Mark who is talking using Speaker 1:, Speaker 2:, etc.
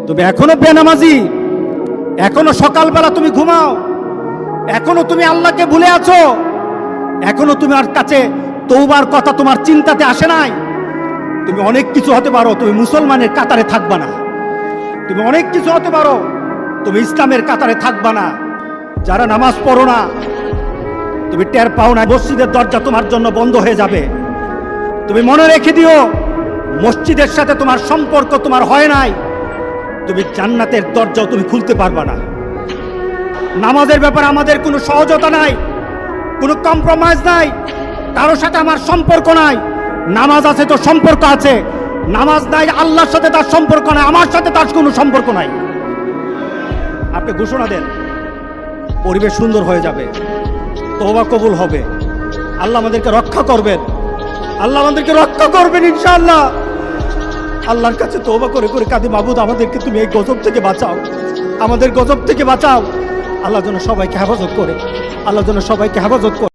Speaker 1: তুমি এখনো বেনামাজি, এখনো সকালবেলা তুমি ঘুমাও, এখনো তুমি আল্লাহকে ভুলে আছো, এখনো তোমার কাছে তওবার কথা তোমার চিন্তাতে আসে নাই। তুমি অনেক কিছু হতে পারো, তুমি মুসলমানের কাতারে থাকবা না। তুমি অনেক কিছু হতে পারো, তুমি ইসলামের কাতারে থাকবা না। যারা নামাজ পড়ো না, তুমি টের পাও না, মসজিদের দরজা তোমার জন্য বন্ধ হয়ে যাবে। তুমি মনে রেখে দিও, মসজিদের সাথে তোমার সম্পর্ক তোমার হয় নাই, তুমি জান্নাতের দরজাও তুমি খুলতে পারবা না। নামাজের ব্যাপারে আমাদের কোনো সহজতা নাই, কোনো কম্প্রোমাইজ নাই, কারোর সাথে আমার সম্পর্ক নাই। নামাজ আছে তো সম্পর্ক আছে, নামাজ নাই আল্লাহর সাথে তার সম্পর্ক নাই, আমার সাথে তার কোনো সম্পর্ক নাই। আপনি ঘোষণা দেন, পরিবেশ সুন্দর হয়ে যাবে, তওবা কবুল হবে, আল্লাহ আমাদেরকে রক্ষা করবেন, আল্লাহ আমাদেরকে রক্ষা করবেন ইনশাআল্লাহ। আল্লাহর কাছে তওবা করে করে কাঁদি, মাবুদ আমাদেরকে তুমি এই গজব থেকে বাঁচাও, আমাদের গজব থেকে বাঁচাও। আল্লাহ যেন সবাইকে হেফাজত করে, আল্লাহ যেন সবাইকে হেফাজত করে।